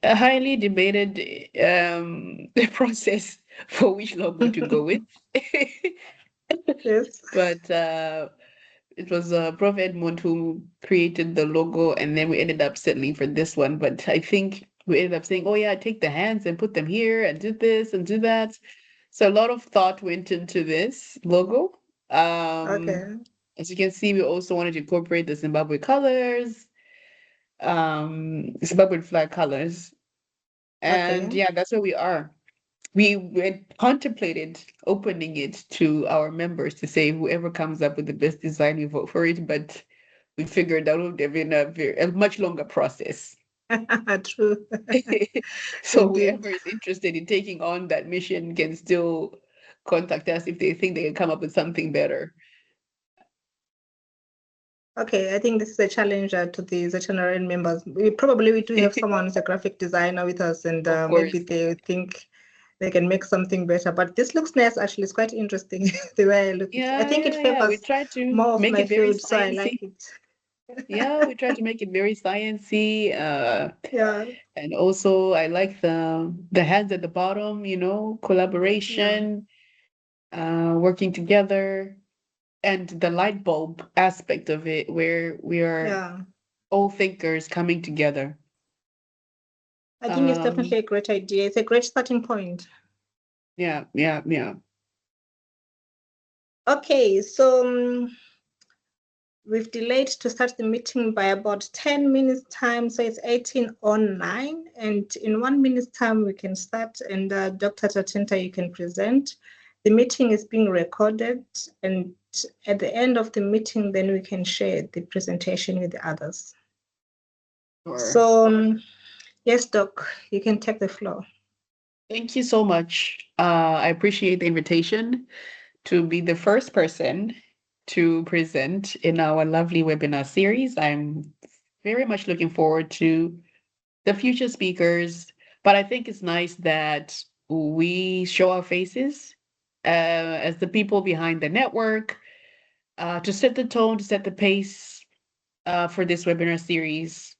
a highly debated process for which logo to go with. Yes. But it was Prof. Edmund who created the logo, and then we ended up settling for this one. But I think we ended up saying, oh, yeah, take the hands and put them here and do this and do that. So a lot of thought went into this logo. Okay. As you can see, we also wanted to incorporate the Zimbabwe colors, Zimbabwean flag colors. And Okay. yeah, that's where we are. We had contemplated opening it to our members to say whoever comes up with the best design, we vote for it. But we figured that would have been a much longer process. True. So Indeed. whoever is interested in taking on that mission can still contact us if they think they can come up with something better. Okay, I think this is a challenge to the ZNRN members. We do have someone who's a graphic designer with us, and Of maybe course. they think they can make something better. But this looks nice, actually. It's quite interesting the way I look at it. I Yeah, think it yeah, yeah. We favors try to more of make my it very field, so I like sciencey. it. Yeah, we try to make it very sciencey. Yeah, And also I like the hands at the bottom, yeah, collaboration, working together, and the light bulb aspect of it, where we are yeah. all thinkers coming together. I think it's Um, definitely a great idea. It's a great starting point. yeah, yeah, yeah. Okay, so we've delayed to start the meeting by about 10 minutes time, so it's 18:09, and in 1 minute's time we can start, and Dr. Tatenda, you can present. The meeting is being recorded, and at the end of the meeting, then we can share the presentation with the others. Sure. So, yes, Doc, you can take the floor. Thank you so much. I appreciate the invitation to be the first person to present in our lovely webinar series. I'm very much looking forward to the future speakers, but I think it's nice that we show our faces as the people behind the network to set the tone, to set the pace for this webinar series.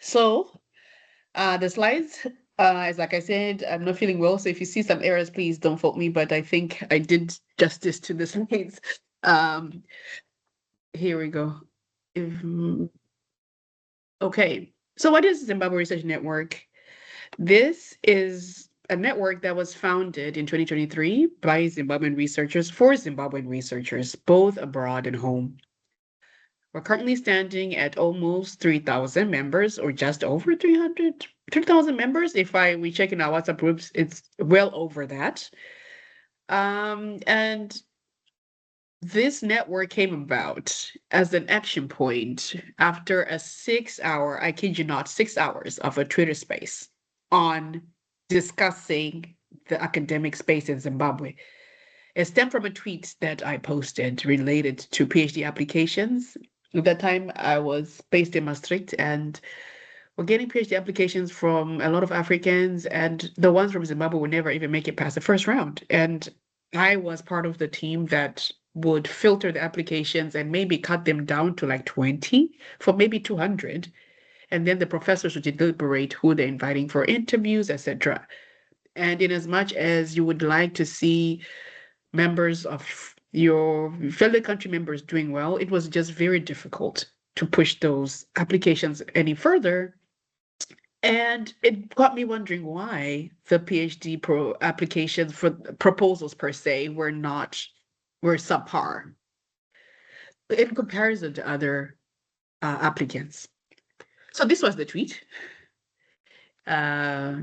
So, the slides, as like I said, I'm not feeling well, so if you see some errors, please don't fault me, but I think I did justice to the slides. Um, Here we go. If- okay, so what is Zimbabwe Research Network? This is a network that was founded in 2023 by Zimbabwean researchers for Zimbabwean researchers, both abroad and home. We're currently standing at almost 3,000 members, or just over 3,000 members. If we check in our WhatsApp groups, it's well over that. And this network came about as an action point after a 6 hour, I kid you not, 6 hours of a Twitter space on discussing the academic space in Zimbabwe. It stemmed from a tweet that I posted related to PhD applications. At that time, I was based in Maastricht, and we're getting PhD applications from a lot of Africans, and the ones from Zimbabwe would never even make it past the first round. And I was part of the team that would filter the applications and maybe cut them down to like 20 for maybe 200. And then the professors would deliberate who they're inviting for interviews, etc. And in as much as you would like to see members of your fellow country members doing well, it was just very difficult to push those applications any further. And it got me wondering why the PhD applications for proposals per se were subpar in comparison to other applicants. So this was the tweet. Uh,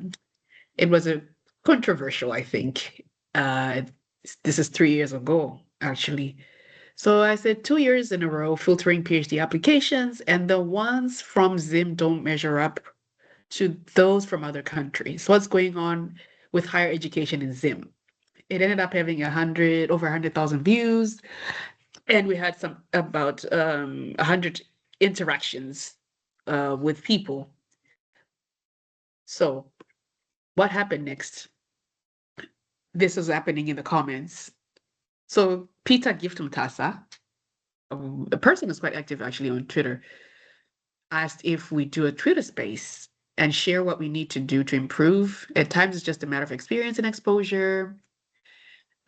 it was a controversial, I think. This is 3 years ago, actually. So I said 2 years in a row filtering PhD applications, and the ones from Zim don't measure up to those from other countries. What's going on with higher education in Zim? It ended up having over 100,000 views, and we had about 100 interactions with people. So what happened next? This was happening in the comments. So Peter Giftumtasa, a person who's quite active actually on Twitter, asked if we do a Twitter space and share what we need to do to improve. At times, it's just a matter of experience and exposure.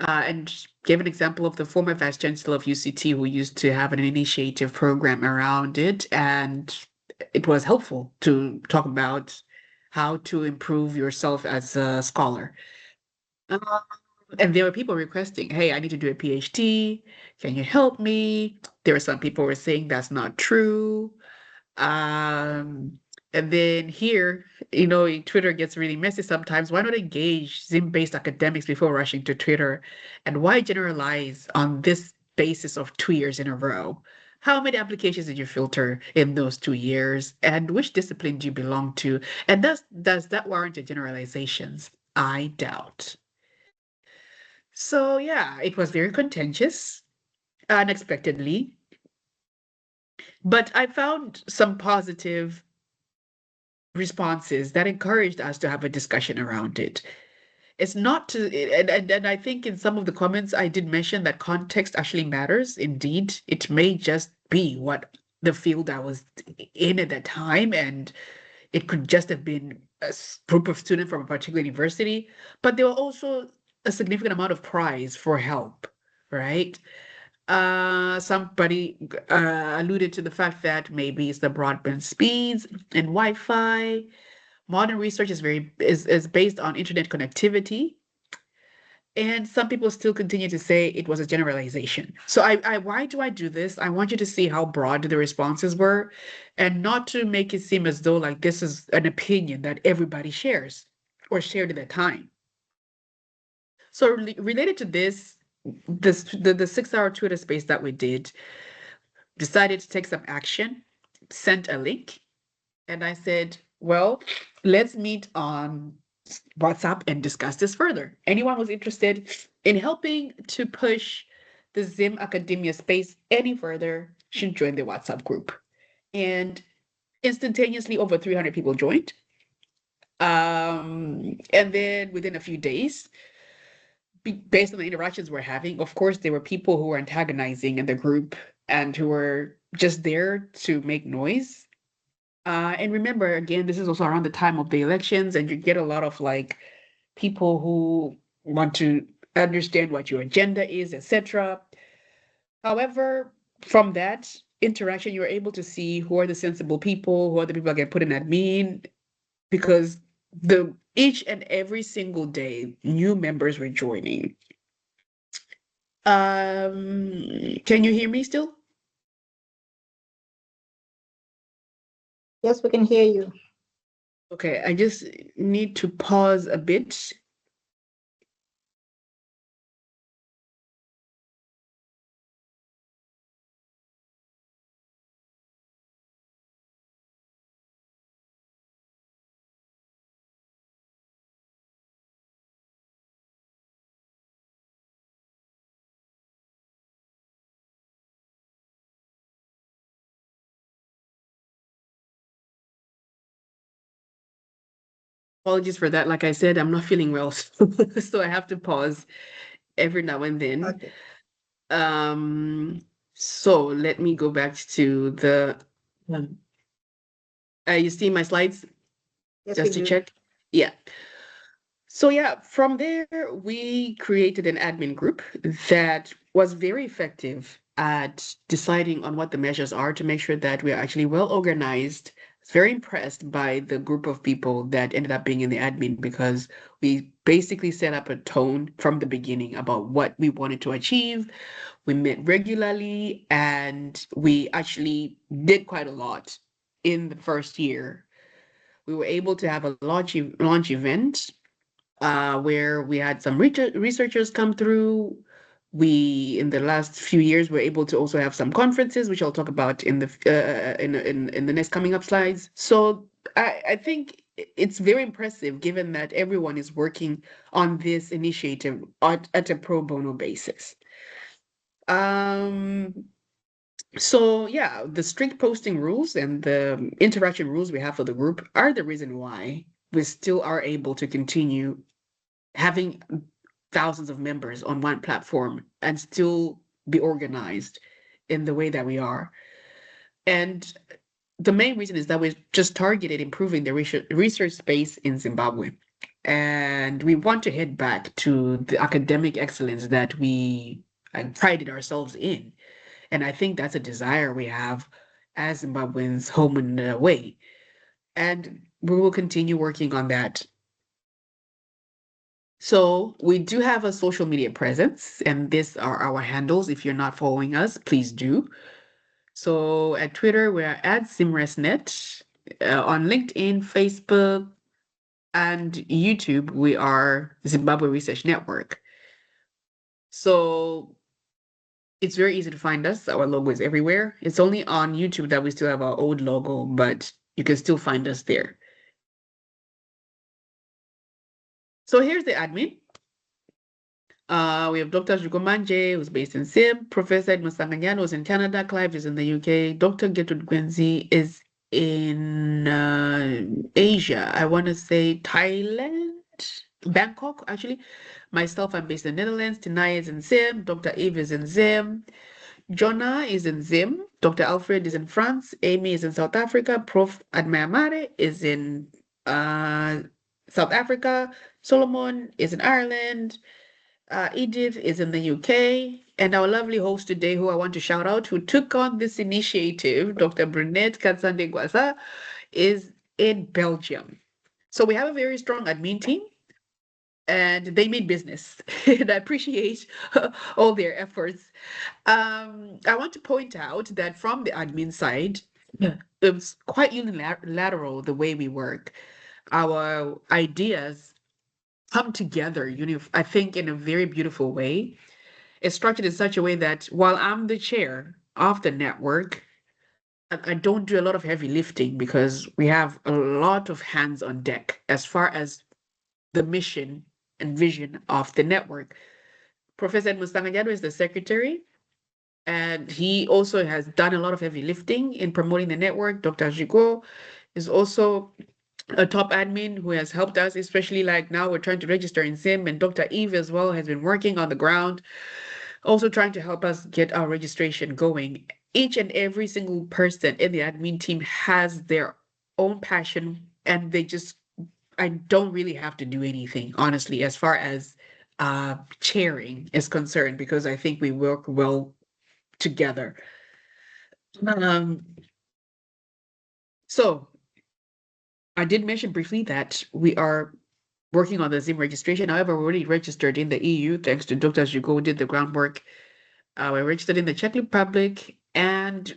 And gave an example of the former vice chancellor of UCT who used to have an initiative program around it, and it was helpful to talk about how to improve yourself as a scholar. Uh, and there were people requesting, hey, I need to do a PhD. Can you help me? There were some people who were saying that's not true. Um, and then here, Twitter gets really messy sometimes. Why not engage Zim-based academics before rushing to Twitter? And why generalize on this basis of 2 years in a row? How many applications did you filter in those 2 years? And which discipline do you belong to? And does that warrant a generalizations? I doubt. So yeah, it was very contentious, unexpectedly, but I found some positive responses that encouraged us to have a discussion around it. It's not to, and I think in some of the comments I did mention that context actually matters. Indeed, it may just be what the field I was in at that time, and it could just have been a group of students from a particular university, but there were also a significant amount of cries for help, right? Somebody alluded to the fact that maybe it's the broadband speeds and Wi-Fi. Modern research is based on internet connectivity, and some people still continue to say it was a generalization. So why do I do this? I want you to see how broad the responses were, and not to make it seem as though like this is an opinion that everybody shares or shared at that time. So related to the 6 hour Twitter space that we did, decided to take some action, sent a link, and I said, well, let's meet on WhatsApp and discuss this further. Anyone who's interested in helping to push the Zim academia space any further should join the WhatsApp group. And instantaneously, over 300 people joined. And then within a few days, based on the interactions we're having, of course, there were people who were antagonizing in the group and who were just there to make noise. And remember, again, this is also around the time of the elections, and you get a lot of like people who want to understand what your agenda is, etc. However, from that interaction, you're able to see who are the sensible people, who are the people that get put in admin, because the each and every single day, new members were joining. Can you hear me still? Yes, we can hear you. Okay, I just need to pause a bit. Apologies for that. Like I said, I'm not feeling well, so I have to pause every now and then. Okay. So let me go back to the. You see my slides? Yes, Just we to do. check. Yeah. So yeah, from there we created an admin group that was very effective at deciding on what the measures are to make sure that we're actually well organized. I was very impressed by the group of people that ended up being in the admin because we basically set up a tone from the beginning about what we wanted to achieve. We met regularly and we actually did quite a lot in the first year. We were able to have a launch event where we had some researchers come through. We, in the last few years, were able to also have some conferences, which I'll talk about in the next coming up slides. So I think it's very impressive, given that everyone is working on this initiative at a pro bono basis. Um, so yeah, the strict posting rules and the interaction rules we have for the group are the reason why we still are able to continue having thousands of members on one platform and still be organized in the way that we are. And the main reason is that we just targeted improving the research space in Zimbabwe. And we want to head back to the academic excellence that we prided ourselves in. And I think that's a desire we have as Zimbabweans home and away. And we will continue working on that. So we do have a social media presence, and these are our handles. If you're not following us, please do. So at Twitter, we're at ZimResNet. On LinkedIn, Facebook, and YouTube, we are Zimbabwe Research Network. So it's very easy to find us. Our logo is everywhere. It's only on YouTube that we still have our old logo, but you can still find us there. So here's the admin. We have Dr. Jukomanje, who's based in Sim. Professor Edmund Sanganyano is in Canada. Clive is in the UK. Dr. Gertrude Gwenzi is in Asia. I want to say Thailand, Bangkok, actually. Myself, I'm based in the Netherlands. Tinai is in Zim. Dr. Eve is in Zim. Jonah is in Zim. Dr. Alfred is in France. Amy is in South Africa. Prof. Admayamare is in South Africa. Solomon is in Ireland. Edith is in the UK. And our lovely host today, who I want to shout out, who took on this initiative, Dr. Brunette Katsande-Gwasa, is in Belgium. So we have a very strong admin team, and they made business. And I appreciate all their efforts. I want to point out that from the admin side, it's quite unilateral the way we work. Our ideas come together, I think, in a very beautiful way. It's structured in such a way that while I'm the chair of the network, I don't do a lot of heavy lifting because we have a lot of hands on deck as far as the mission and vision of the network. Professor Mustanganyano is the secretary, and he also has done a lot of heavy lifting in promoting the network. Dr. Jigo is also a top admin who has helped us, especially like now we're trying to register in Zim, and Dr. Eve as well has been working on the ground, also trying to help us get our registration going. Each and every single person in the admin team has their own passion, and I don't really have to do anything, honestly, as far as chairing is concerned, because I think we work well together. Um, so I did mention briefly that we are working on the Zim registration. However, we're already registered in the EU, thanks to Dr. Jugo, who did the groundwork. We're registered in the Czech Republic, and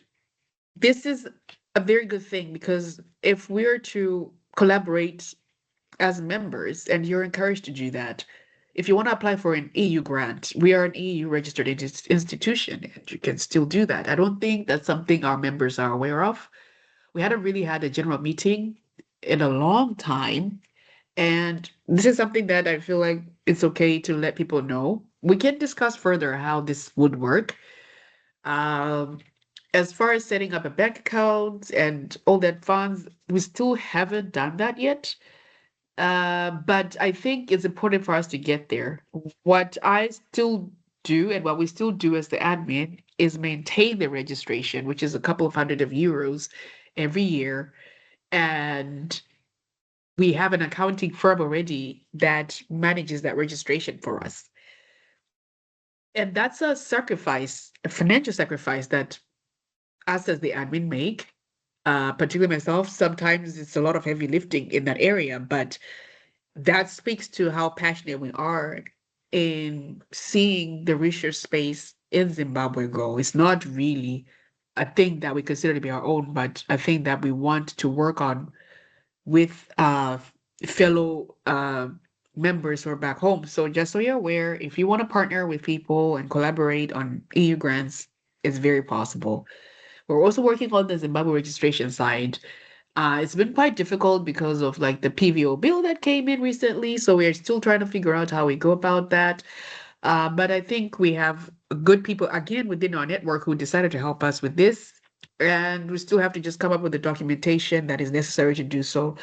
this is a very good thing because if we're to collaborate as members, and you're encouraged to do that, if you want to apply for an EU grant, we are an EU registered institution, and you can still do that. I don't think that's something our members are aware of. We hadn't really had a general meeting in a long time, and this is something that I feel like it's okay to let people know. We can discuss further how this would work. Um, as far as setting up a bank account and all that funds, we still haven't done that yet. But I think it's important for us to get there. What I still do and what we still do as the admin is maintain the registration, which is a couple of hundred of euros every year. And we have an accounting firm already that manages that registration for us. And that's a sacrifice, a financial sacrifice that us as the admin make. Particularly myself, sometimes it's a lot of heavy lifting in that area, but that speaks to how passionate we are in seeing the research space in Zimbabwe grow. It's not really a thing that we consider to be our own, but a thing that we want to work on with fellow members who are back home. So just so you're aware, if you want to partner with people and collaborate on EU grants, it's very possible. We're also working on the Zimbabwe registration side. It's been quite difficult because of like the PVO bill that came in recently. So we're still trying to figure out how we go about that. But I think we have good people again within our network who decided to help us with this. And we still have to just come up with the documentation that is necessary to do so.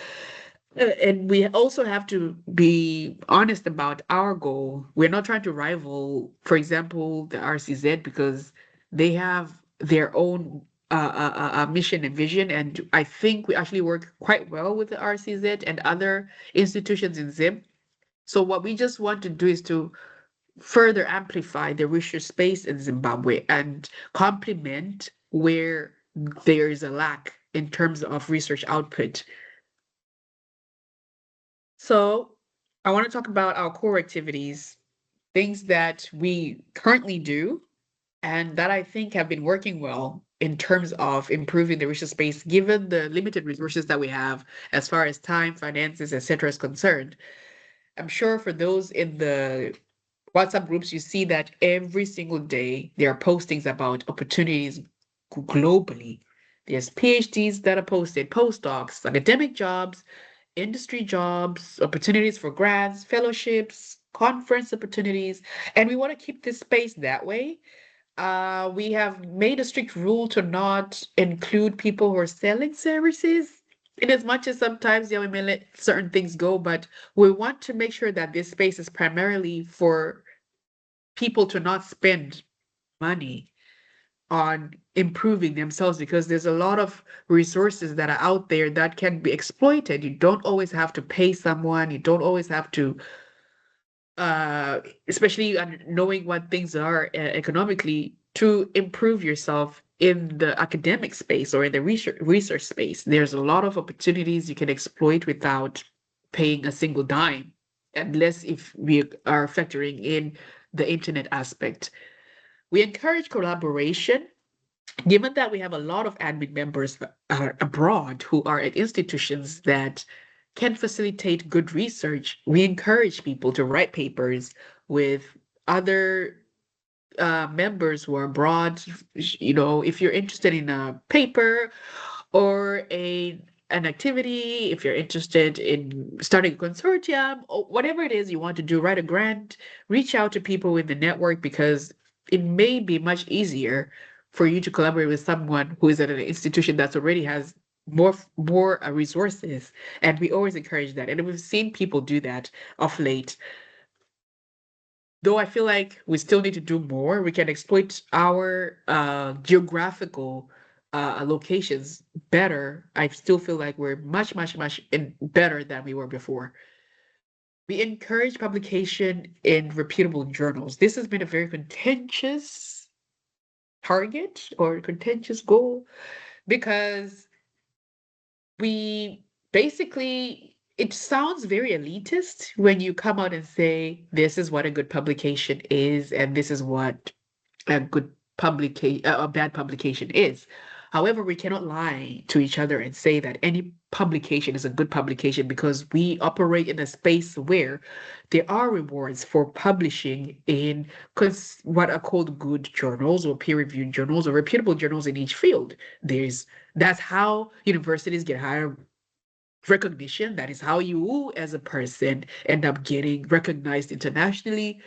And we also have to be honest about our goal. We're not trying to rival, for example, the RCZ because they have their own mission and vision, and I think we actually work quite well with the RCZ and other institutions in Zim. So what we just want to do is to further amplify the research space in Zimbabwe and complement where there is a lack in terms of research output. So I want to talk about our core activities, things that we currently do and that I think have been working well in terms of improving the research space, given the limited resources that we have as far as time, finances, etc. is concerned. I'm sure for those in the WhatsApp groups, you see that every single day there are postings about opportunities globally. There's PhDs that are posted, postdocs, academic jobs, industry jobs, opportunities for grants, fellowships, conference opportunities, and we want to keep this space that way. We have made a strict rule to not include people who are selling services. In as much as sometimes, we may let certain things go, but we want to make sure that this space is primarily for people to not spend money on improving themselves because there's a lot of resources that are out there that can be exploited. You don't always have to pay someone, you don't always have to uh especially knowing what things are economically to improve yourself in the academic space or in the research space. There's a lot of opportunities you can exploit without paying a single dime, unless if we are factoring in the internet aspect. We encourage collaboration. Given that we have a lot of admin members that are abroad who are at institutions that can facilitate good research, we encourage people to write papers with other members who are abroad. You know, if you're interested in a paper or an activity, if you're interested in starting a consortium or whatever it is you want to do, write a grant, reach out to people in the network because it may be much easier for you to collaborate with someone who is at an institution that already has more resources. And we always encourage that. And we've seen people do that of late. Though I feel like we still need to do more, we can exploit our geographical locations better. I still feel like we're much better than we were before. We encourage publication in reputable journals. This has been a very contentious target or contentious goal because we basically, it sounds very elitist when you come out and say this is what a good publication is and this is what a good publication a bad publication is. However, we cannot lie to each other and say that any publication is a good publication because we operate in a space where there are rewards for publishing in what are called good journals or peer-reviewed journals or reputable journals in each field. That's how universities get higher recognition. That is how you, as a person, end up getting recognized internationally.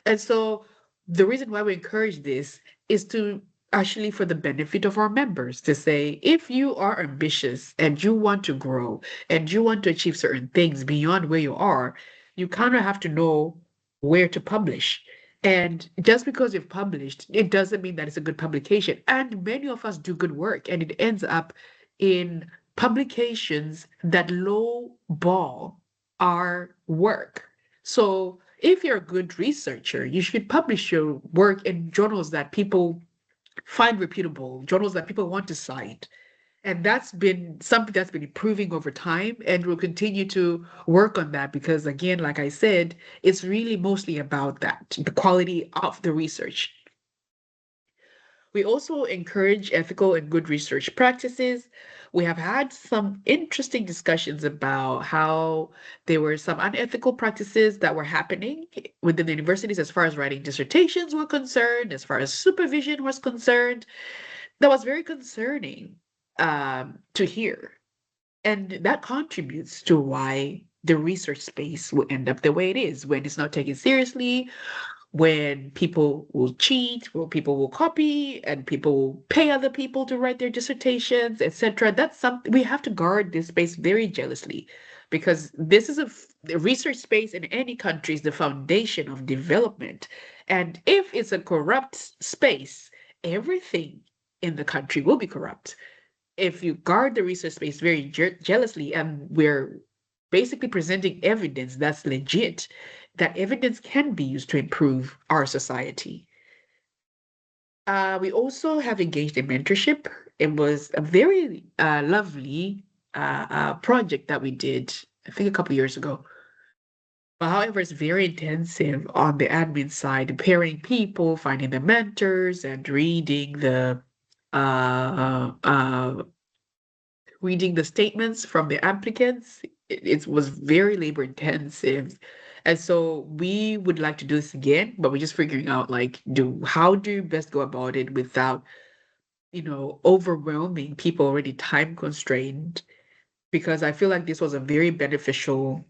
And so the reason why we encourage this is to actually for the benefit of our members to say, if you are ambitious and you want to grow and you want to achieve certain things beyond where you are, you kind of have to know where to publish. And just because you've published, it doesn't mean that it's a good publication. And many of us do good work, and it ends up in publications that low ball our work. So if you're a good researcher, you should publish your work in journals that people find reputable, journals that people want to cite. And that's been something that's been improving over time, and we'll continue to work on that because, again, like I said, it's really mostly about that, the quality of the research. We also encourage ethical and good research practices. We have had some interesting discussions about how there were some unethical practices that were happening within the universities as far as writing dissertations were concerned, as far as supervision was concerned. That was very concerning to hear. And that contributes to why the research space will end up the way it is when it's not taken seriously, when people will cheat, when people will copy, and people will pay other people to write their dissertations, etc. That's something we have to guard this space very jealously because this is the research space in any country is the foundation of development. And if it's a corrupt space, everything in the country will be corrupt. If you guard the research space very jealously, and we're basically presenting evidence that's legit, that evidence can be used to improve our society. We also have engaged in mentorship. It was a very lovely project that we did, I think, a couple years ago. But however, it's very intensive on the admin side, pairing people, finding the mentors, and uh, uh, reading the statements from the applicants. It was very labor intensive. And so we would like to do this again, but we're just figuring out like how do you best go about it without, overwhelming people already time constrained. Because I feel like this was a very beneficial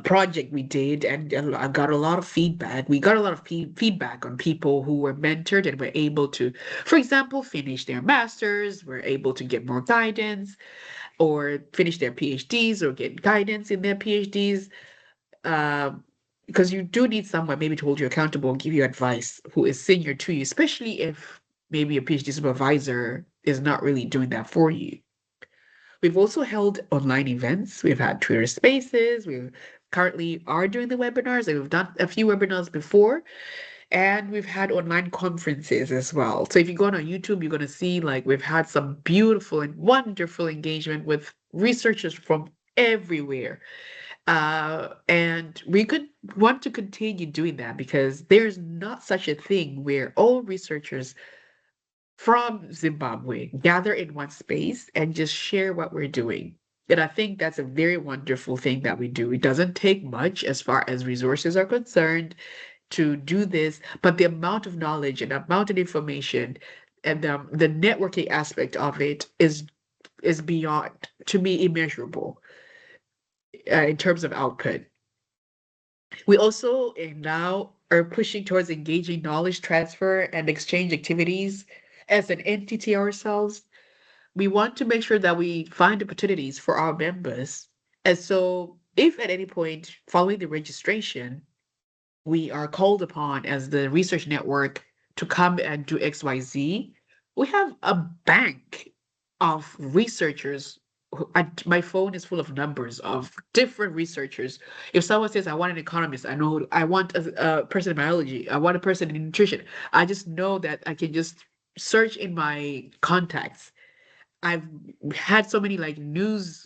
project we did, and I got a lot of feedback. We got a lot of feedback on people who were mentored and were able to, for example, finish their masters, were able to get more guidance, or finish their PhDs or get guidance in their PhDs. Uh, because you do need someone maybe to hold you accountable and give you advice who is senior to you, especially if maybe a PhD supervisor is not really doing that for you. We've also held online events. We've had Twitter Spaces. We currently are doing the webinars, and we've done a few webinars before. And we've had online conferences as well. So if you go on YouTube, you're going to see like we've had some beautiful and wonderful engagement with researchers from everywhere. And we could want to continue doing that because there's not such a thing where all researchers from Zimbabwe gather in one space and just share what we're doing. And I think that's a very wonderful thing that we do. It doesn't take much as far as resources are concerned to do this, but the amount of knowledge and amount of information and the networking aspect of it is beyond, to me, immeasurable in terms of output. We also now are pushing towards engaging knowledge transfer and exchange activities as an entity ourselves. We want to make sure that we find opportunities for our members. And so, if at any point following the registration, we are called upon as the research network to come and do XYZ, we have a bank of researchers. My phone is full of numbers of different researchers. If someone says, I want an economist, I know I want a person in biology, I want a person in nutrition, I just know that I can just search in my contacts. I've had so many like news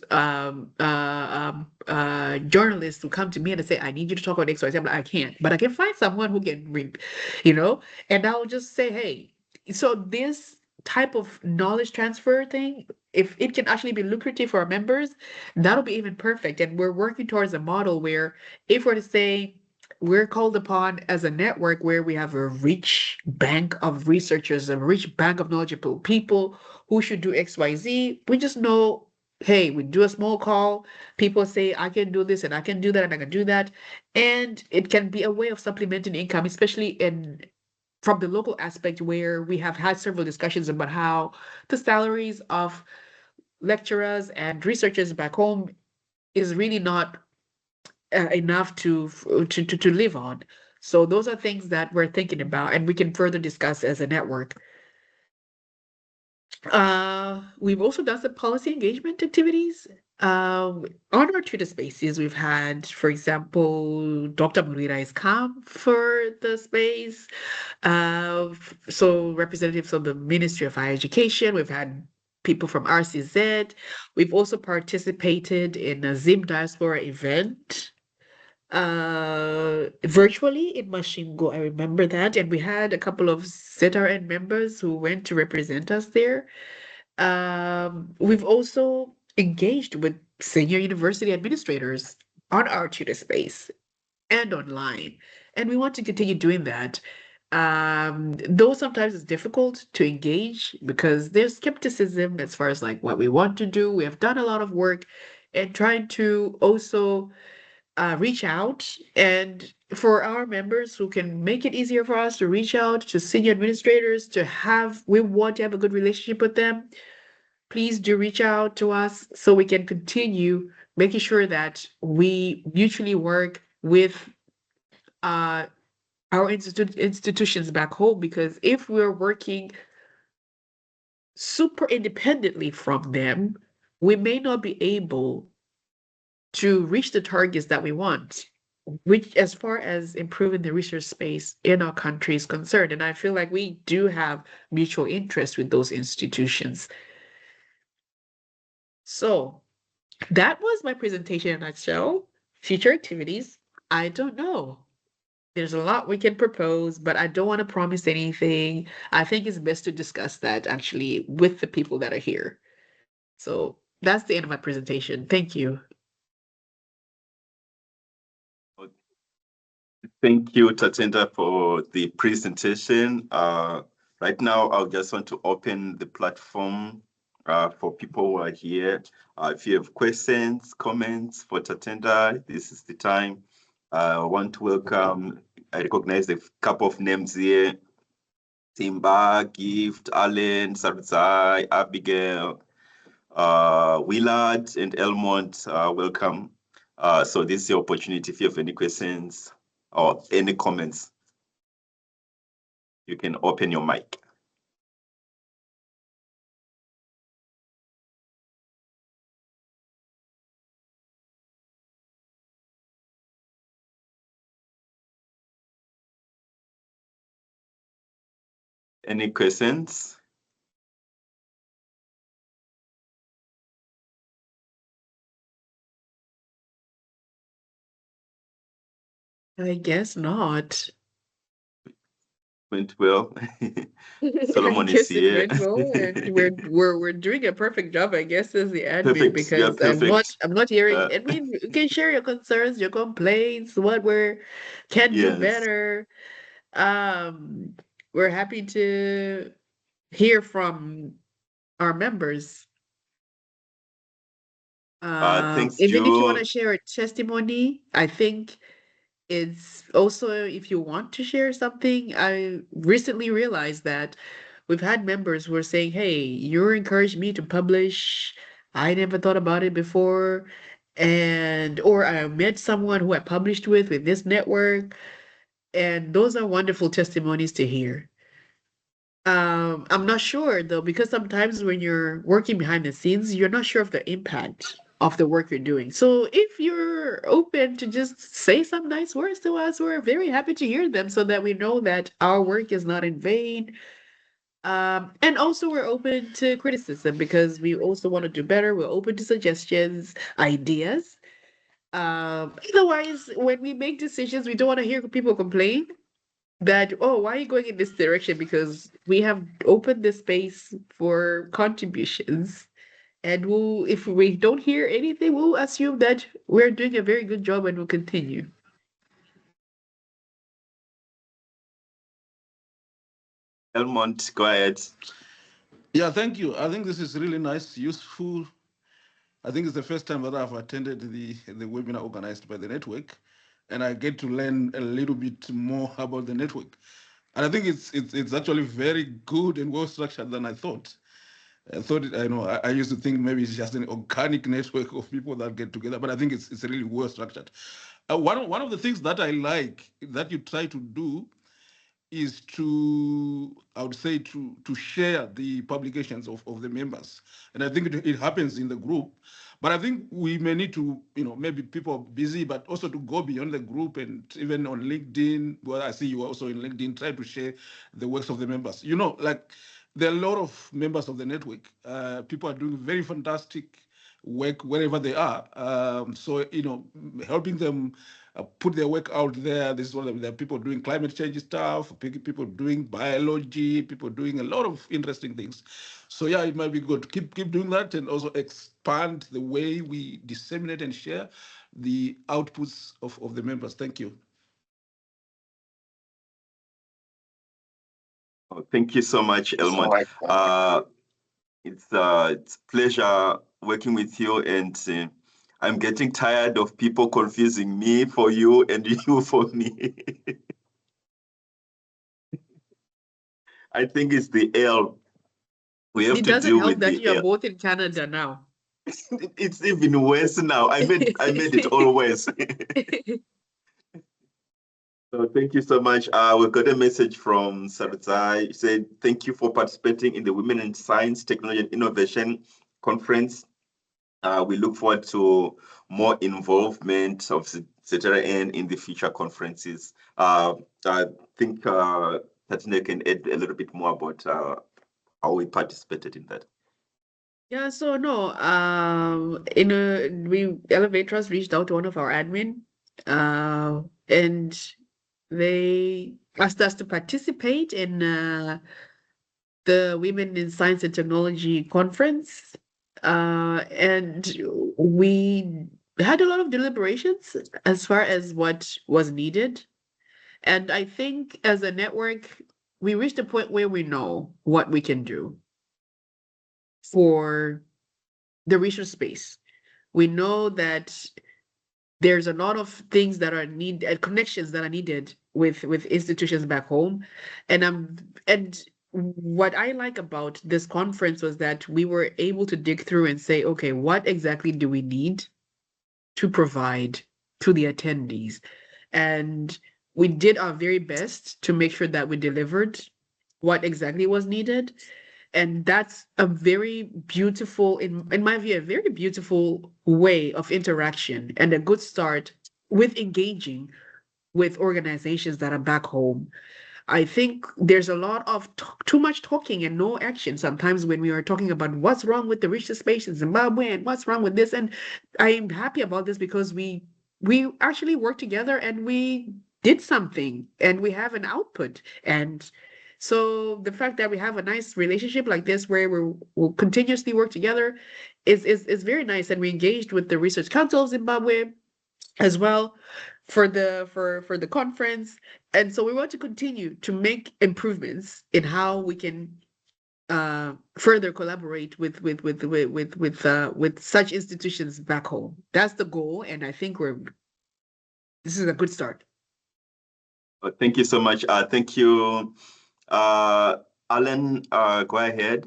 journalists who come to me and they say, I need you to talk about X, Y, Z. I'm like, I can't, but I can find someone who can read, you know, and I'll just say, hey, so this type of knowledge transfer thing, if it can actually be lucrative for our members, that'll be even perfect. And we're working towards a model where if we're to say we're called upon as a network where we have a rich bank of researchers, a rich bank of knowledgeable people who should do XYZ. We just know, hey, we do a small call. People say, I can do this and I can do that and I can do that. And it can be a way of supplementing income, especially in from the local aspect where we have had several discussions about how the salaries of lecturers and researchers back home is really not enough to live on. So those are things that we're thinking about and we can further discuss as a network. We've also done some policy engagement activities. On our Twitter spaces, we've had, for example, Dr. Murira has come for the space. So representatives of the Ministry of Higher Education, we've had people from RCZ. We've also participated in a Zim Diaspora event virtually in Mashingo. I remember that. And we had a couple of ZRN members who went to represent us there. We've also engaged with senior university administrators on our Twitter space and online, and we want to continue doing that. Though sometimes it's difficult to engage because there's skepticism as far as like what we want to do. We have done a lot of work and trying to also reach out, and for our members who can make it easier for us to reach out to senior administrators we want to have a good relationship with them. Please do reach out to us so we can continue making sure that we mutually work with uh, our institutions back home, because if we're working super independently from them, we may not be able to reach the targets that we want, which as far as improving the research space in our country is concerned. And I feel like we do have mutual interest with those institutions. So that was my presentation in a nutshell. Future activities, I don't know. There's a lot we can propose, but I don't want to promise anything. I think it's best to discuss that actually with the people that are here. So that's the end of my presentation. Thank you. Thank you, Tatenda, for the presentation. Right now, I just want to open the platform for people who are here. If you have questions, comments for Tatenda, this is the time. I want to welcome, I recognize a couple of names here. Timba, Gift, Allen, Sarzai, Abigail, Willard, and Elmont, welcome. So this is your opportunity. If you have any questions or any comments, you can open your mic. Any questions? I guess not. Went well. I Solomon is guess it here. went well, and we're doing a perfect job, I guess, as the admin, Perfect. Yeah, because I'm perfect. not hearing. I mean, you can share your concerns, your complaints, what we can do Yes. better. We're happy to hear from our members. Thanks, Even if you want Joe. to share a testimony, I think it's also if you want to share something. I recently realized that we've had members who are saying, "Hey, you encouraged me to publish. I never thought about it before." And or I met someone who I published with this network, and those are wonderful testimonies to hear. I'm not sure though, because sometimes when you're working behind the scenes, you're not sure of the impact of the work you're doing. So if you're open to just say some nice words to us, we're very happy to hear them so that we know that our work is not in vain. And also we're open to criticism because we also want to do better. We're open to suggestions, ideas. Otherwise, when we make decisions, we don't want to hear people complain that, oh, why are you going in this direction? Because we have opened the space for contributions. And if we don't hear anything, we'll assume that we're doing a very good job and we'll continue. Elmont, go ahead. Yeah, thank you. I think this is really nice, useful. I think it's the first time that I've attended the webinar organized by the network, and I get to learn a little bit more about the network. And I think it's actually very good and well structured than I thought. I used to think maybe it's just an organic network of people that get together, but I think it's really well structured. One of the things that I like that you try to do is I would say, to share the publications of the members. And I think it happens in the group. But I think we may need to, maybe people are busy, but also to go beyond the group and even on LinkedIn. Well, I see you also in LinkedIn, try to share the works of the members. Like there are a lot of members of the network. People are doing very fantastic work wherever they are. So, helping them put their work out there. This is what there are people doing climate change stuff, people doing biology, people doing a lot of interesting things. So yeah, it might be good. Keep doing that and also expand the way we disseminate and share the outputs of the members. Thank you. Oh, thank you so much, Elmont. It's a pleasure working with you, and I'm getting tired of people confusing me for you and you for me. I think it's the L. We have It to doesn't deal help with that the you are L. both in Canada now. It's even worse now. I made it all worse. So thank you so much. We got a message from Saruzai. He said, thank you for participating in the Women in Science, Technology and Innovation Conference. We look forward to more involvement of ZRN in the future conferences. I think Tatenda can add a little bit more about how we participated in that. Yeah, so no, Elevators reached out to one of our admin, and they asked us to participate in the Women in Science and Technology conference. And we had a lot of deliberations as far as what was needed. And I think as a network, we reached a point where we know what we can do for the research space. We know that there's a lot of things that are connections that are needed with institutions back home, and what I like about this conference was that we were able to dig through and say, okay, what exactly do we need to provide to the attendees? And we did our very best to make sure that we delivered what exactly was needed. And that's a very beautiful, in my view, a very beautiful way of interaction and a good start with engaging with organizations that are back home. I think there's a lot of too much talking and no action sometimes when we are talking about what's wrong with the research space in Zimbabwe and what's wrong with this. And I'm happy about this because we actually worked together and we did something and we have an output. And so the fact that we have a nice relationship like this where we'll continuously work together is very nice. And we engaged with the Research Council of Zimbabwe as well for the conference. And so we want to continue to make improvements in how we can further collaborate with such institutions back home. That's the goal, and I think this is a good start. Thank you so much. Thank you. Alan, go ahead.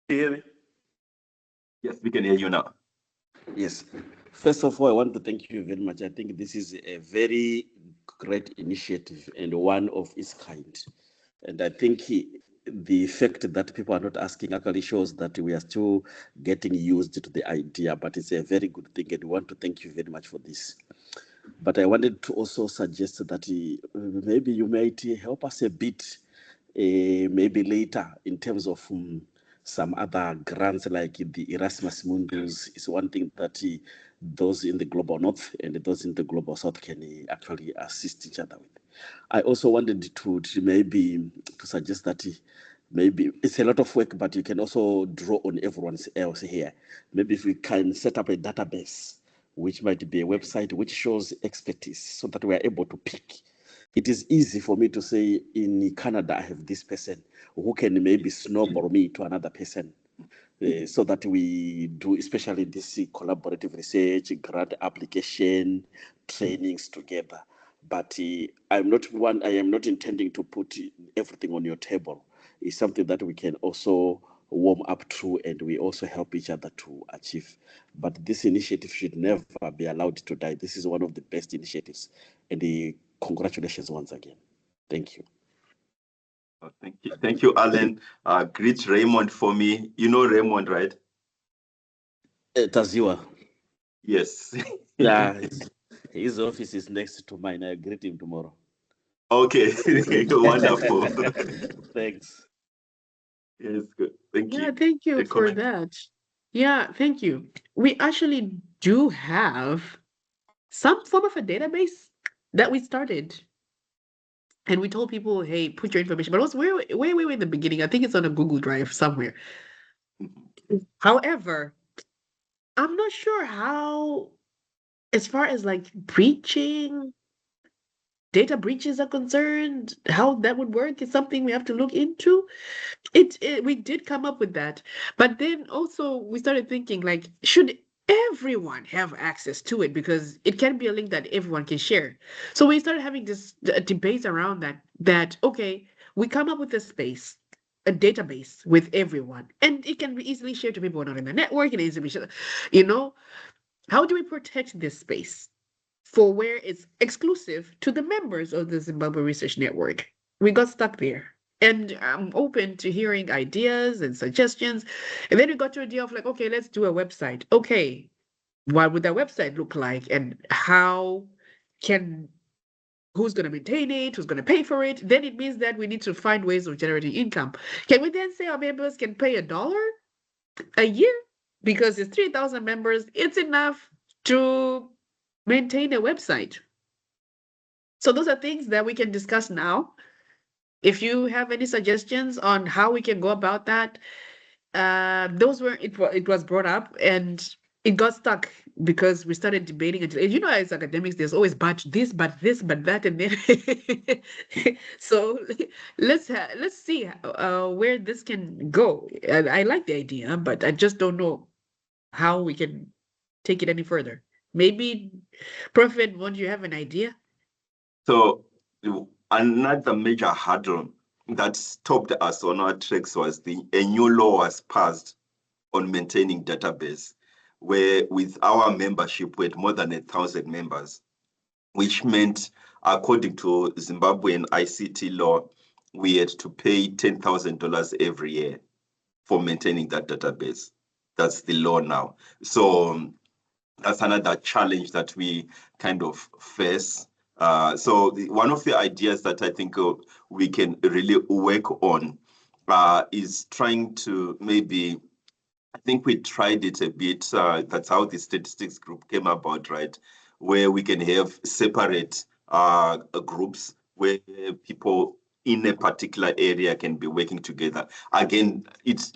Hear me? Yes, we can hear you now. Yes. First of all, I want to thank you very much. I think this is a very great initiative and one of its kind. And I think the fact that people are not asking actually shows that we are still getting used to the idea, but it's a very good thing. And we want to thank you very much for this. But I wanted to also suggest that maybe you might help us a bit, maybe later, in terms of some other grants like the Erasmus Mundus is one thing that those in the global north and those in the global south can actually assist each other with. I also wanted to maybe to suggest that maybe it's a lot of work, but you can also draw on everyone else here. Maybe if we can set up a database, which might be a website which shows expertise so that we are able to pick. It is easy for me to say in Canada, I have this person who can maybe snowball me to another person. So that we do, especially this collaborative research, grant application, trainings together. But I am not intending to put everything on your table. It's something that we can also warm up to, and we also help each other to achieve. But this initiative should never be allowed to die. This is one of the best initiatives, and congratulations once again. Thank you. Thank you, Alan. Greet Raymond for me. You know Raymond, right? Taziwa. Yes. Yeah, his office is next to mine. I greet him tomorrow. Okay, wonderful. Thanks. Yes, good. Thank you. Yeah, thank you for that. Yeah, thank you. We actually do have some form of a database that we started. And we told people, hey, put your information, but it was way in the beginning. I think it's on a Google Drive somewhere. However, I'm not sure how, as far as like data breaches are concerned, how that would work is something we have to look into. We did come up with that, but then also we started thinking like, should everyone have access to it, because it can be a link that everyone can share. So we started having this debate around that okay, we come up with a space, a database with everyone, and it can be easily shared to people who are not in the network, and easily shared, you know, how do we protect this space for where it's exclusive to the members of the Zimbabwe Research Network? We got stuck there. And I'm open to hearing ideas and suggestions. And then we got to the idea of like, okay, let's do a website. Okay, what would that website look like? And how can, who's going to maintain it? Who's going to pay for it? Then it means that we need to find ways of generating income. Can we then say our members can pay $1 a year? Because it's 3,000 members, it's enough to maintain a website. So those are things that we can discuss now. If you have any suggestions on how we can go about that, those were it was brought up and it got stuck because we started debating until, you know, as academics, there's always but this, but this, but that, and then so let's see where this can go. And I like the idea, but I just don't know how we can take it any further. Maybe, Prophet, won't you have an idea? So another major hurdle that stopped us on our tracks was a new law was passed on maintaining database, where with our membership we had more than 1,000 members, which meant, according to Zimbabwean ICT law, we had to pay $10,000 every year for maintaining that database. That's the law now. So that's another challenge that we kind of face. So one of the ideas that I think we can really work on is trying to maybe, I think we tried it a bit. That's how the statistics group came about, right? Where we can have separate groups where people in a particular area can be working together. Again, it's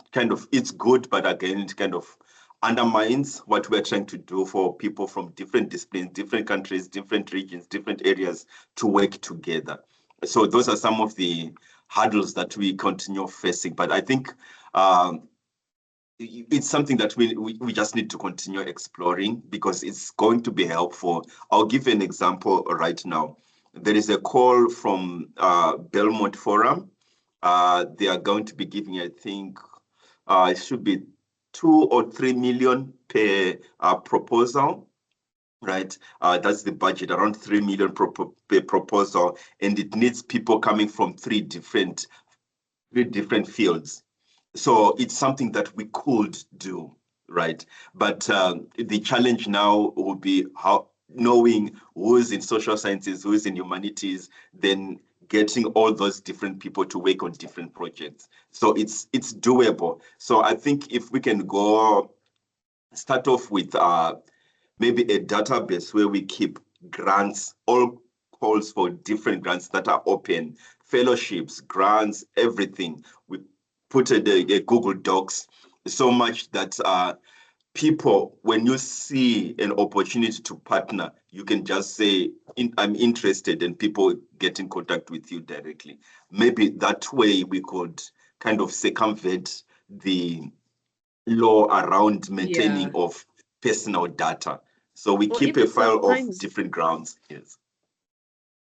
good, but again, it kind of undermines what we're trying to do for people from different disciplines, different countries, different regions, different areas to work together. So those are some of the hurdles that we continue facing. But I think it's something that we just need to continue exploring because it's going to be helpful. I'll give you an example right now. There is a call from Belmont Forum. They are going to be giving, I think, it should be 2 or 3 million per proposal, right? That's the budget, around 3 million per proposal, and it needs people coming from three different fields. So it's something that we could do, right? But the challenge now will be how knowing who's in social sciences, who's in humanities, then getting all those different people to work on different projects. So it's doable. So I think if we can start off with maybe a database where we keep grants, all calls for different grants that are open, fellowships, grants, everything. We put a Google Docs so much that people, when you see an opportunity to partner, you can just say, I'm interested, and people get in contact with you directly. Maybe that way we could kind of circumvent the law around maintaining of personal data. So we keep a file of different grounds. Yes.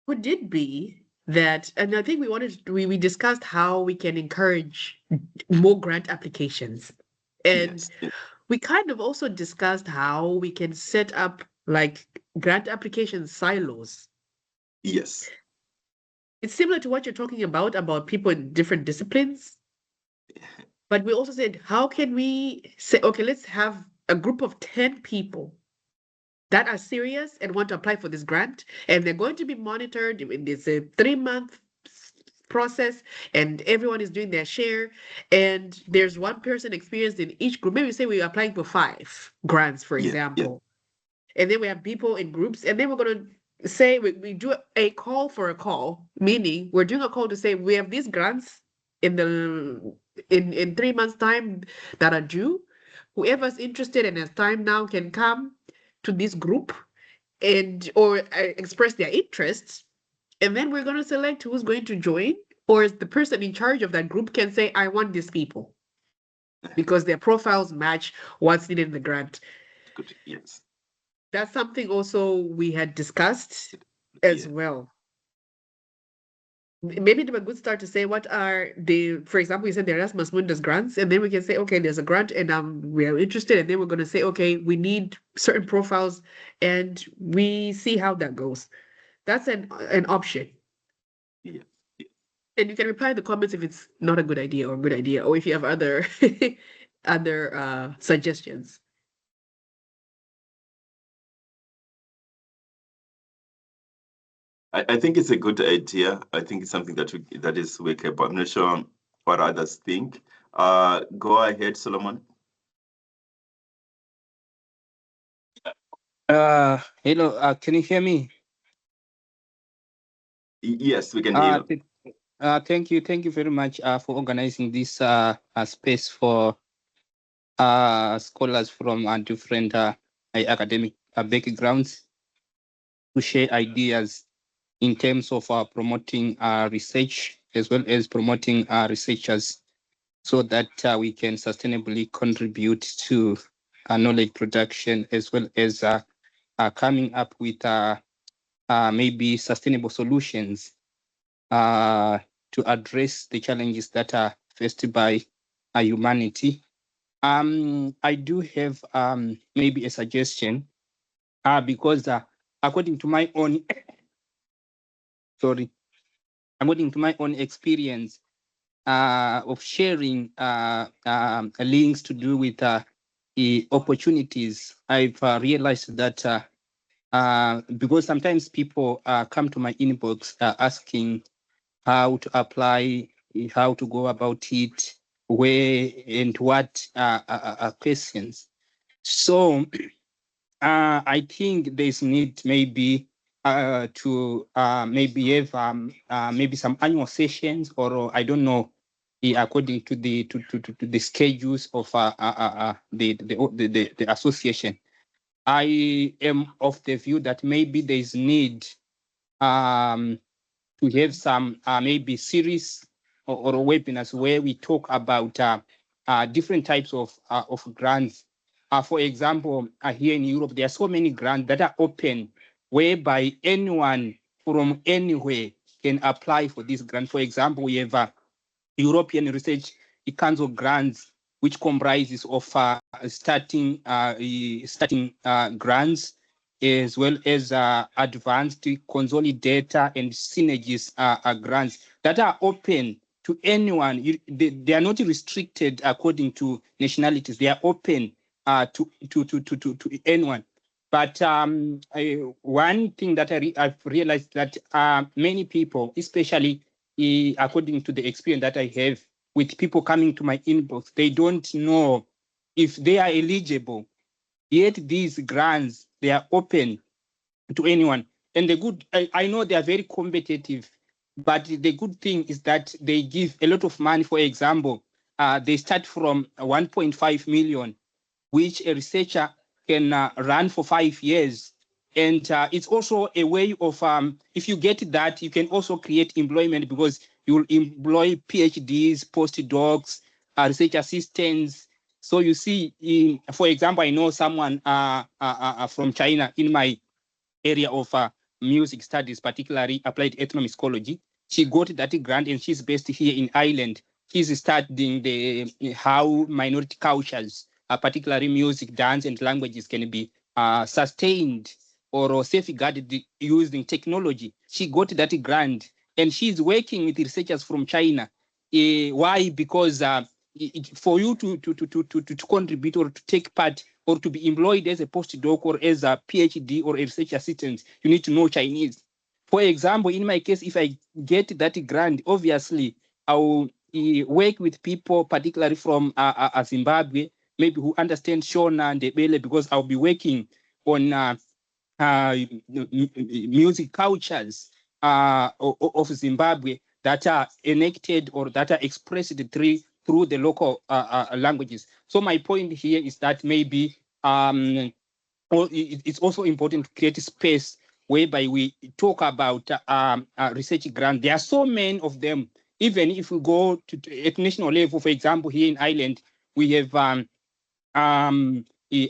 Could it be that, and I think we discussed how we can encourage more grant applications. And we kind of also discussed how we can set up like grant application silos. Yes. It's similar to what you're talking about people in different disciplines. But we also said, how can we say, okay, let's have a group of 10 people that are serious and want to apply for this grant, and they're going to be monitored in this 3-month process, and everyone is doing their share, and there's one person experienced in each group. Maybe say we're applying for 5 grants, for example, and then we have people in groups, and then we're going to say we do a call for a call, meaning we're doing a call to say we have these grants in 3 months time that are due. Whoever's interested and has time now can come to this group or express their interests, and then we're going to select who's going to join, or the person in charge of that group can say, I want these people because their profiles match what's needed in the grant. Good. Yes. That's something also we had discussed as well. maybe it would be a good start to say what are the, for example, you said the Erasmus Mundus grants, and then we can say, okay, there's a grant and we are interested, and then we're going to say, okay, we need certain profiles, and we see how that goes. That's an option. Yeah. And you can reply in the comments if it's not a good idea or a good idea, or if you have other other suggestions. I think it's a good idea. I think it's something that is workable. I'm not sure what others think. Go ahead, Solomon. Hello, can you hear me? Yes, we can hear you. Thank you very much for organizing this space for scholars from different academic backgrounds to share ideas in terms of promoting research as well as promoting researchers, so that we can sustainably contribute to knowledge production, as well as coming up with maybe sustainable solutions to address the challenges that are faced by humanity. I do have maybe a suggestion because according to my own according to my own experience of sharing links to do with the opportunities, I've realized that because sometimes people come to my inbox asking how to apply, how to go about it, where and what questions. So I think there's need maybe to maybe have maybe some annual sessions, or I don't know, according to the schedules of the association. I am of the view that maybe there's need to have some maybe series or webinars where we talk about different types of grants. For example, here in Europe, there are so many grants that are open, whereby anyone from anywhere can apply for this grant. For example, we have European Research Council grants, which comprises of starting grants, as well as advanced consolidator and synergies grants that are open to anyone. They are not restricted according to nationalities. They are open to anyone. But one thing that I've realized that many people, especially according to the experience that I have with people coming to my inbox, they don't know if they are eligible. Yet these grants, they are open to anyone. And the good, I know they are very competitive, but the good thing is that they give a lot of money. For example, they start from 1.5 million, which a researcher can run for 5 years. And it's also a way of, if you get that, you can also create employment, because you will employ PhDs, postdocs, research assistants. So you see, for example, I know someone from China in my area of music studies, particularly applied ethnomusicology. She got that grant and she's based here in Ireland. She's studying how minority cultures, particularly music, dance, and languages, can be sustained or safeguarded using technology. She got that grant and she's working with researchers from China. Why? Because for you to contribute or to take part or to be employed as a postdoc or as a PhD or a research assistant, you need to know Chinese. For example, in my case, if I get that grant, obviously I will work with people, particularly from Zimbabwe, maybe who understand Shona and Ebele, because I'll be working on music cultures of Zimbabwe that are enacted or that are expressed through the local languages. So my point here is that maybe it's also important to create a space whereby we talk about research grants. There are so many of them. Even if we go to at national level, for example, here in Ireland, we have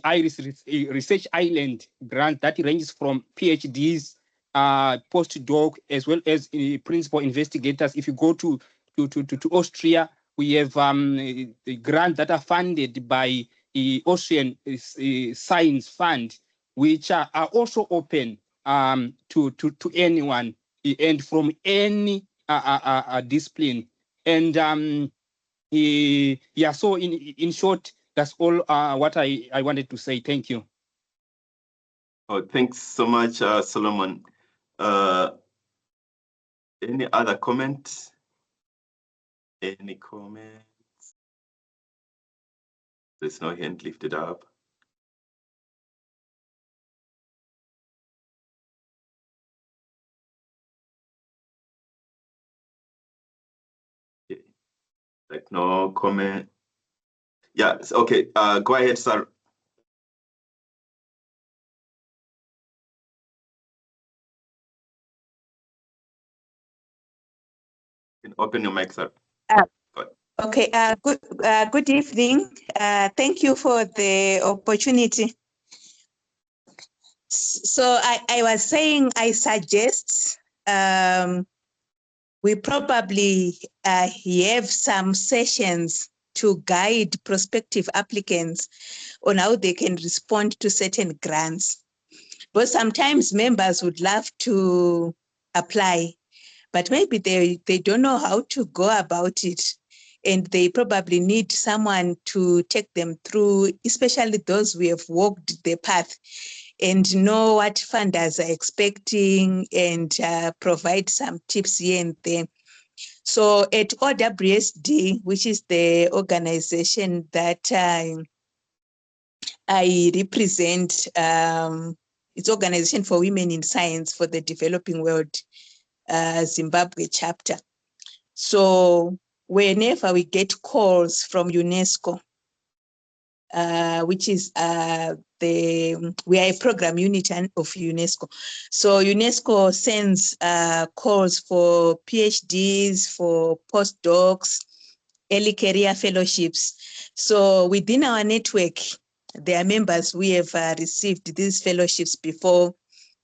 Iris Research Island grant that ranges from PhDs postdoc, as well as principal investigators. If you go to Austria, we have grants that are funded by the Austrian Science Fund, which are also open to anyone and from any discipline. And yeah, so in short, that's all what I wanted to say. Thank you. Oh, thanks so much, Solomon. Any other comments? Any comments? There's no hand lifted up. Okay. Like no comment. Yeah, okay. Go ahead, sir. You can open your mic, sir. Okay, good evening. Thank you for the opportunity. So I was saying, I suggest we probably have some sessions to guide prospective applicants on how they can respond to certain grants. But sometimes members would love to apply, but maybe they don't know how to go about it. And they probably need someone to take them through, especially those who have walked the path and know what funders are expecting and provide some tips here and there. So at OWSD, which is the organization that I represent, it's Organization for Women in Science for the Developing World, Zimbabwe chapter. So whenever we get calls from UNESCO, which is we are a program unit of UNESCO. So UNESCO sends calls for PhDs, for postdocs, early career fellowships. So within our network, there are members we have received these fellowships before,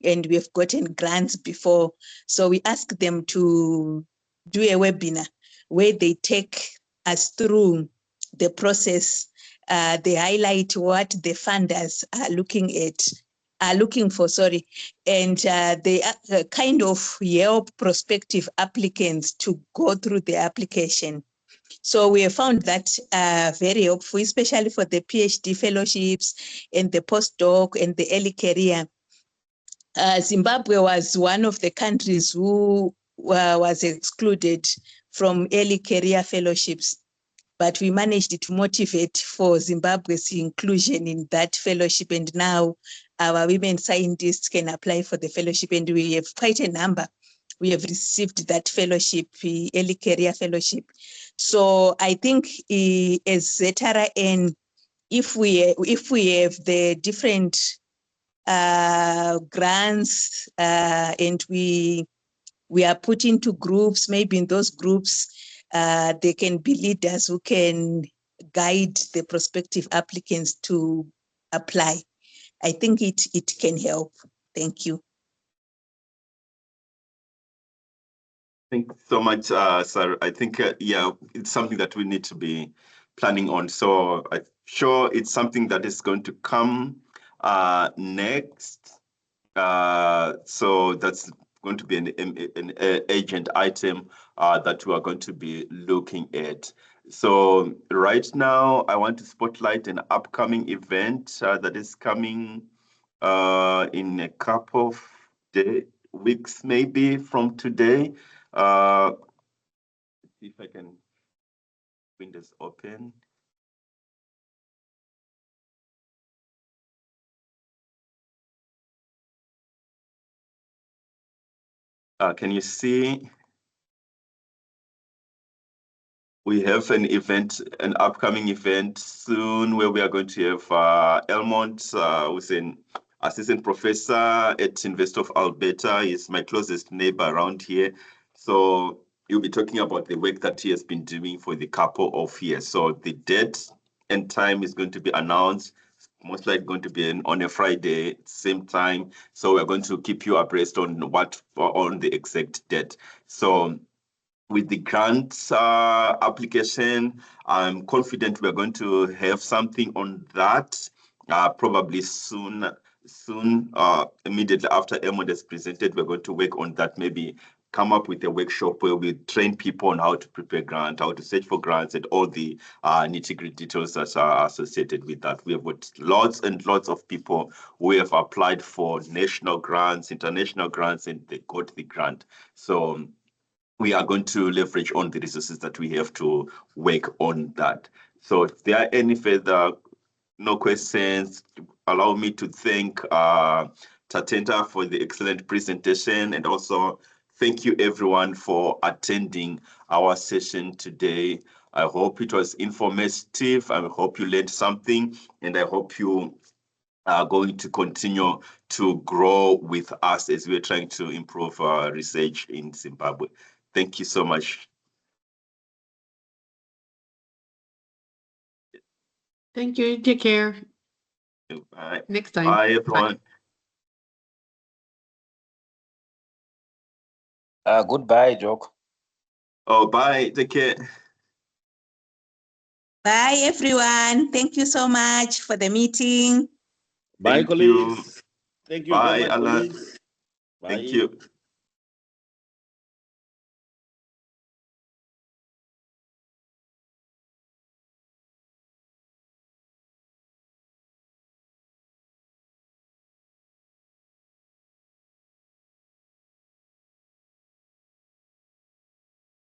and we have gotten grants before. So we ask them to do a webinar where they take us through the process. They highlight what the funders are looking for, and they kind of help prospective applicants to go through the application. So we have found that very helpful, especially for the PhD fellowships and the postdoc and the early career. Zimbabwe was one of the countries who was excluded from early career fellowships, but we managed to motivate for Zimbabwe's inclusion in that fellowship, and now our women scientists can apply for the fellowship, and we have quite a number. We have received that fellowship, early career fellowship. So I think as ZRN, if we have the different grants and we are put into groups, maybe in those groups, they can be leaders who can guide the prospective applicants to apply. I think it can help. Thank you. Thanks so much, sir. I think, yeah, it's something that we need to be planning on. So I'm sure it's something that is going to come next. So that's going to be an agent item that we are going to be looking at. So right now, I want to spotlight an upcoming event that is coming in a couple of weeks, maybe from today. See if I can bring this open. Can you see? We have an event, an upcoming event soon where we are going to have Elmont, who's an assistant professor at University of Alberta. He's my closest neighbor around here. So he'll be talking about the work that he has been doing for the couple of years. So the date and time is going to be announced most likely going to be on a Friday, same time. So we're going to keep you abreast on the exact date. So with the grant application, I'm confident we're going to have something on that probably soon. Immediately after Emond has presented, we're going to work on that, maybe come up with a workshop where we train people on how to prepare grant, how to search for grants, and all the nitty-gritty details that are associated with that. We have got lots and lots of people who have applied for national grants, international grants, and they got the grant. So we are going to leverage on the resources that we have to work on that. So if there are any further no questions, allow me to thank Tatenda for the excellent presentation, and also thank you everyone for attending our session today. I hope it was informative. I hope you learned something, and I hope you are going to continue to grow with us as we're trying to improve research in Zimbabwe. Thank you so much. Thank you. Take care. Bye. Next time. Bye, everyone. Goodbye, Joke. Oh, bye. Take care. Bye, everyone. Thank you so much for the meeting. Bye, Thank you. colleagues. Thank you Bye, very much, Alan. colleagues. Thank Bye. you.